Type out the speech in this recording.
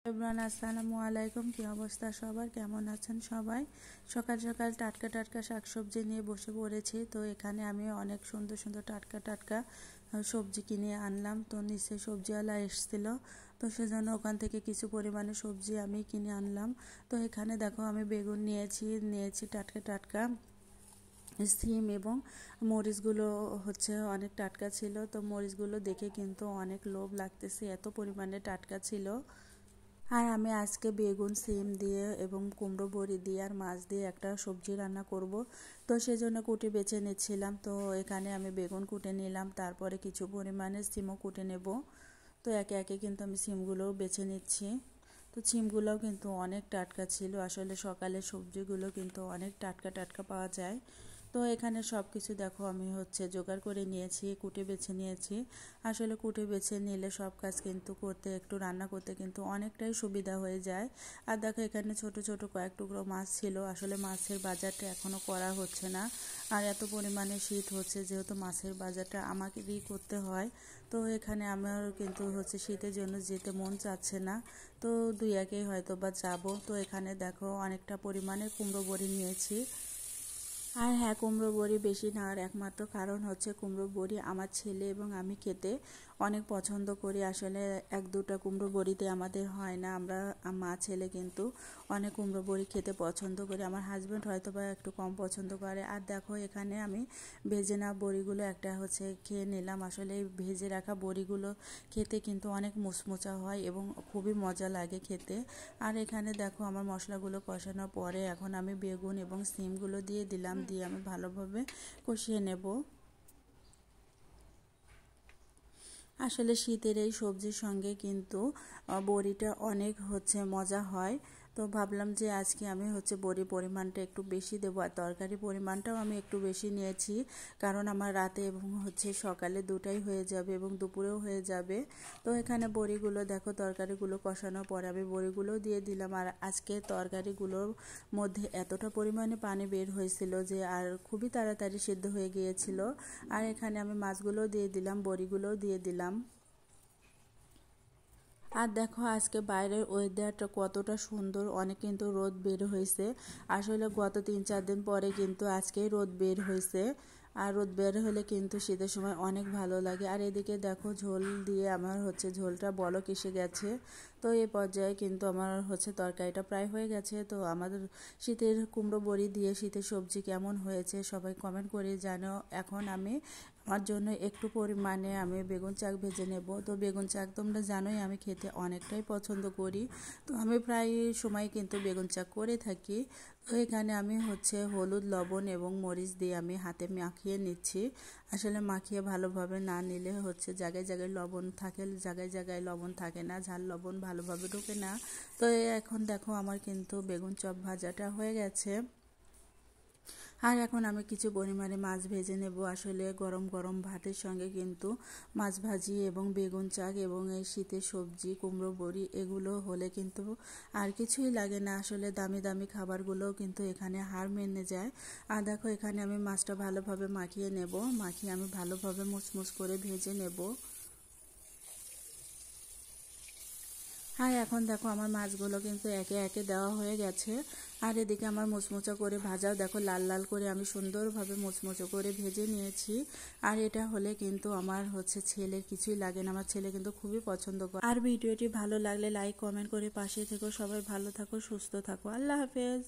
Everyone আসসালামু আলাইকুম। কি অবস্থা সবার, কেমন আছেন সবাই? সকাল সকাল টাটকা টাটকা শাকসবজি নিয়ে বসে পড়েছি। তো এখানে আমি অনেক সুন্দর সুন্দর টাটকা টাটকা সবজি কিনে আনলাম। তো নিচে সবজিওয়ালা এসেছিল, তো সেজন্য ওখান থেকে কিছু পরিমাণে সবজি আমি কিনে আনলাম। তো এখানে দেখো আমি বেগুন নিয়েছি টাটকা টাটকা, সিম এবং মরিচগুলো অনেক টাটকা ছিল। তো মরিচগুলো দেখে কিন্তু অনেক লোভ লাগতেছে, এত পরিমাণে টাটকা ছিল। আর আমি আজকে বেগুন, সিম দিয়ে এবং কুমড়ো বড়ি দিয়ে আর মাছ দিয়ে একটা সবজি রান্না করব। তো সেজন্য কুটে বেছে নিচ্ছিলাম। তো এখানে আমি বেগুন কুটে নিলাম, তারপরে কিছু পরিমাণে সিমও কুটে নেব। তো একে একে কিন্তু আমি সিমগুলোও বেছে নিচ্ছি। তো সিমগুলোও কিন্তু অনেক টাটকা ছিল। আসলে সকালের সবজিগুলো কিন্তু অনেক টাটকা টাটকা পাওয়া যায়। তো এখানে সব কিছু দেখো আমি জোগাড় করে নিয়েছি, কুটে বেছে নিয়েছি। আসলে কুটে বেছে নিলে সব কাজ কিন্তু করতে, একটু রান্না করতে কিন্তু অনেকটাই সুবিধা হয়ে যায়। আর দেখো এখানে ছোট ছোট কয়েক টুকরো মাছ ছিল। আসলে মাছের বাজারটা এখনও করা হচ্ছে না। আর এত পরিমাণে শীত হচ্ছে, যেহেতু মাছের বাজারটা আমাকেই করতে হয়। তো এখানে আমার কিন্তু শীতের জন্য যেতে মন চাচ্ছে না। তো দুই একেই হয়তো বা যাবো। তো এখানে দেখো অনেকটা পরিমাণে কুমড়ো বড়ি নিয়েছি। আর হ্যাঁ, কুমড়ো বড়ি বেশি নেওয়ার একমাত্র কারণ কুমড়ো বড়ি আমার ছেলে এবং আমি খেতে অনেক পছন্দ করি। আসলে এক দুটা কুমড়ো বড়িতে আমাদের হয় না, আমরা মা ছেলে কিন্তু অনেক কুমড়ো বড়ি খেতে পছন্দ করি। আমার হাজব্যান্ড হয়তো বা একটু কম পছন্দ করে। আর দেখো এখানে আমি ভেজে নেওয়া বড়িগুলো একটা খেয়ে নিলাম। আসলে এই ভেজে রাখা বড়িগুলো খেতে কিন্তু অনেক মুচমুচা হয় এবং খুবই মজা লাগে খেতে। আর এখানে দেখো আমার মশলাগুলো কষানোর পরে এখন আমি বেগুন এবং সিমগুলো দিয়ে দিলাম, দিয়ে আমি ভালোভাবে কষিয়ে নেব। আসলে শীতের এই সবজির সঙ্গে কিন্তু বড়িটা অনেক মজা হয়। তো ভাবলাম যে আজকে আমি বড়ি পরিমাণটা একটু বেশি দেবো, আর তরকারি পরিমাণটাও আমি একটু বেশি নিয়েছি। কারণ আমার রাতে এবং সকালে দুটাই হয়ে যাবে এবং দুপুরেও হয়ে যাবে। তো এখানে বড়িগুলো দেখো, তরকারিগুলো কষানোর পরে আমি বড়িগুলোও দিয়ে দিলাম। আর আজকে তরকারিগুলোর মধ্যে এতটা পরিমাণে পানি বের হয়েছিল যে আর খুবই তাড়াতাড়ি সিদ্ধ হয়ে গিয়েছিল। আর এখানে আমি মাছগুলোও দিয়ে দিলাম, বড়িগুলোও দিয়ে দিলাম। আর দেখো আজকে বাইরের ওয়েদারটা কতটা সুন্দর, অনেক কিন্তু রোদ বের হয়েছে। আসলে গত 3-4 দিন পরে কিন্তু আজকেই রোদ বের হয়েছে। আর রোদ বের হলে কিন্তু শীতের সময় অনেক ভালো লাগে। আর এদিকে দেখো ঝোল দিয়ে আমার ঝোলটা বলক এসে গেছে। তো এই পর্যায়ে কিন্তু আমার তরকারিটা প্রায় হয়ে গেছে। তো আমাদের শীতের কুমড়ো বড়ি দিয়ে শীতের সবজি কেমন হয়েছে সবাই কমেন্ট করে জানো। এখন আমি আমার জন্য একটু পরিমাণে আমি বেগুন চাক ভেজে নেব। তো বেগুন চাক তোমরা জানোই আমি খেতে অনেকটাই পছন্দ করি। তো আমি প্রায় সময় কিন্তু বেগুন চাক করে থাকি। তো এখানে আমি হলুদ, লবণ এবং মরিচ দিয়ে আমি হাতে মাখিয়ে নিচ্ছি। আসলে মাখিয়ে ভালোভাবে না নিলে জায়গায় জায়গায় লবণ থাকে, জায়গায় জায়গায় লবণ থাকে না, ঝাল লবণ ভালোভাবে ঢোকে না। তো এখন দেখো আমার কিন্তু বেগুন চপ ভাজাটা হয়ে গেছে। আর এখন আমি কিছু পরিমাণে মাছ ভেজে নেব। আসলে গরম গরম ভাতের সঙ্গে কিন্তু মাছ ভাজি এবং বেগুন চাক এবং এই শীতের সবজি কুমড়ো বড়ি এগুলো হলে কিন্তু আর কিছুই লাগে না। আসলে দামি দামি খাবারগুলোও কিন্তু এখানে হার মেনে যায়। আর দেখো এখানে আমি মাছটা ভালোভাবে মাখিয়ে নেব, মাখিয়ে আমি ভালোভাবে মুচমুচ করে ভেজে নেব। আর এখন দেখো আমার মাছগুলো কিন্তু একে একে দেওয়া হয়ে গেছে। আর এদিকে আমার মুচমুচো করে ভাজাও দেখো লাল লাল করে আমি সুন্দরভাবে মুচমুচো করে ভেজে নিয়েছি। আর এটা হলে কিন্তু আমার ছেলের কিছুই লাগে না, আমার ছেলে কিন্তু খুবই পছন্দ করে। আর ভিডিওটি ভালো লাগলে লাইক কমেন্ট করে পাশে থেকো। সবাই ভালো থাকো, সুস্থ থাকো। আল্লাহ হাফেজ।